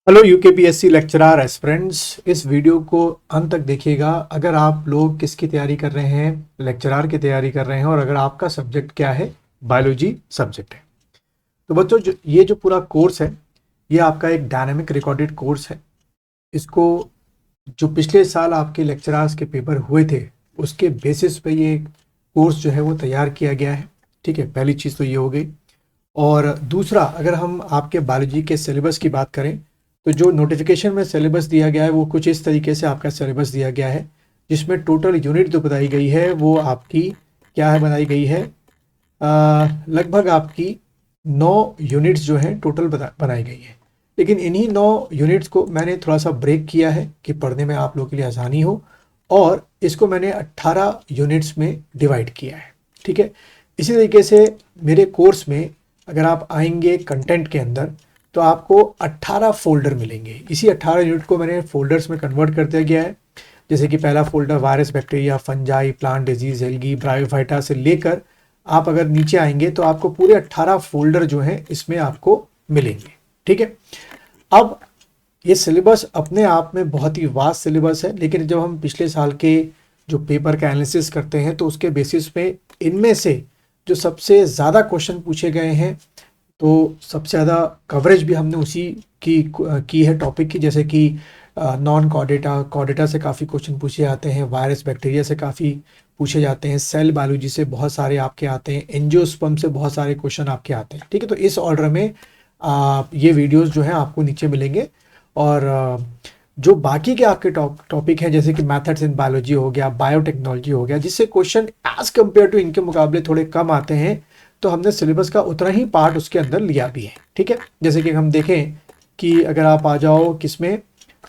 Hello UKPSC lecturer aspirants, इस video को अंत तक देखिएगा। अगर आप लोग किसकी तैयारी कर रहे हैं, लेक्चरर की तैयारी कर रहे हैं, और अगर आपका सब्जेक्ट क्या है, बायोलॉजी सब्जेक्ट है, तो बच्चों ये जो पूरा कोर्स है ये आपका एक डायनामिक रिकॉर्डेड कोर्स है। इसको जो पिछले साल आपके लेक्चरर्स के पेपर हुए थे उसके बेसिस पे ये कोर्स जो है वो तैयार किया गया है। ठीक है, पहली चीज़ तो ये हो गई। और दूसरा, अगर हम आपके बायोलॉजी के सिलेबस की बात करें तो जो नोटिफिकेशन में सिलेबस दिया गया है वो कुछ इस तरीके से आपका सिलेबस दिया गया है, जिसमें टोटल यूनिट जो बताई गई है वो आपकी क्या है, बनाई गई है लगभग आपकी 9 यूनिट्स जो हैं टोटल बनाई गई है। लेकिन इन्हीं 9 यूनिट्स को मैंने थोड़ा सा ब्रेक किया है कि पढ़ने में आप लोगों के लिए आसानी हो, और इसको मैंने 18 यूनिट्स में डिवाइड किया है। ठीक है, इसी तरीके से मेरे कोर्स में अगर आप आएंगे कंटेंट के अंदर तो आपको 18 फोल्डर मिलेंगे। इसी 18 यूनिट को मैंने फोल्डर्स में कन्वर्ट कर दिया गया है। जैसे कि पहला folder virus, bacteria, fungi, plant disease, algae, bryophyta से लेकर आप अगर नीचे आएंगे तो आपको पूरे 18 फोल्डर जो हैं इसमें आपको मिलेंगे। ठीक है, अब ये सिलेबस अपने आप में बहुत ही वास्ट सिलेबस है, लेकिन जब हम पिछले साल के जो पेपर का एनालिसिस करते हैं तो उसके बेसिस पे इनमें से जो सबसे ज़्यादा क्वेश्चन पूछे गए हैं, तो सबसे ज़्यादा कवरेज भी हमने उसी की है टॉपिक की। जैसे कि नॉन कॉर्डेटा, कॉर्डेटा से काफ़ी क्वेश्चन पूछे जाते हैं, वायरस बैक्टीरिया से काफ़ी पूछे जाते हैं, सेल बायोलॉजी से बहुत सारे आपके आते हैं, एंजियोस्पर्म से बहुत सारे क्वेश्चन आपके आते हैं। ठीक है, तो इस ऑर्डर में ये वीडियोस जो हैं आपको नीचे मिलेंगे। और जो बाकी के आपके टॉपिक हैं जैसे कि मैथड्स इन बायोलॉजी हो गया, बायोटेक्नोलॉजी हो गया, जिससे क्वेश्चन एज कम्पेयर टू इनके मुकाबले थोड़े कम आते हैं, तो हमने सिलेबस का उतना ही पार्ट उसके अंदर लिया भी है। ठीक है, जैसे कि हम देखें कि अगर आप आ जाओ किसमें,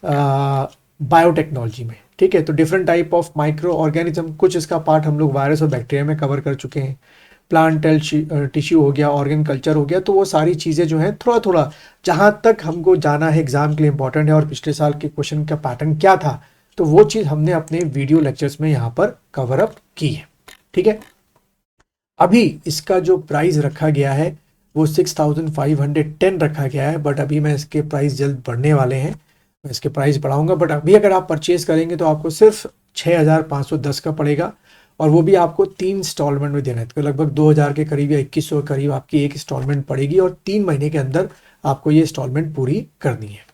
बायोटेक्नोलॉजी में, ठीक है, तो different type of micro organism, कुछ इसका पार्ट हम लोग वायरस और बैक्टीरिया में कवर कर चुके हैं। प्लांट टिश्यू हो गया, ऑर्गेन कल्चर हो गया, तो वो सारी चीज़ें जो हैं थोड़ा थोड़ा जहाँ तक हमको जाना है एग्जाम के लिए इंपॉर्टेंट है, और पिछले साल के क्वेश्चन का पैटर्न क्या था, तो वो चीज़ हमने अपने वीडियो लेक्चर्स में यहाँ पर कवर अप की है। ठीक है, अभी इसका जो प्राइस रखा गया है वो 6510 रखा गया है, बट अभी मैं इसके प्राइस जल्द बढ़ने वाले हैं, मैं इसके प्राइस बढ़ाऊंगा। बट अभी अगर आप परचेज करेंगे तो आपको सिर्फ 6510 का पड़ेगा, और वो भी आपको 3 इंस्टॉलमेंट में देना है। तो लगभग 2000 के करीब या 2100 के करीब आपकी एक इंस्टॉलमेंट पड़ेगी, और 3 महीने के अंदर आपको ये इंस्टॉलमेंट पूरी करनी है।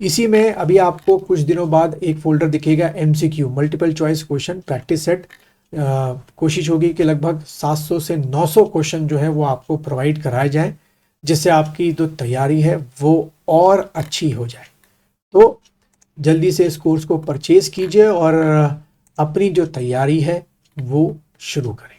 इसी में अभी आपको कुछ दिनों बाद एक फोल्डर दिखेगा MCQ, multiple choice question practice set. कोशिश होगी कि लगभग 700 से 900 क्वेश्चन जो है वो आपको प्रोवाइड कराए जाएं, जिससे आपकी जो तैयारी है वो और अच्छी हो जाए। तो जल्दी से इस कोर्स को परचेज कीजिए और अपनी जो तैयारी है वो शुरू करें।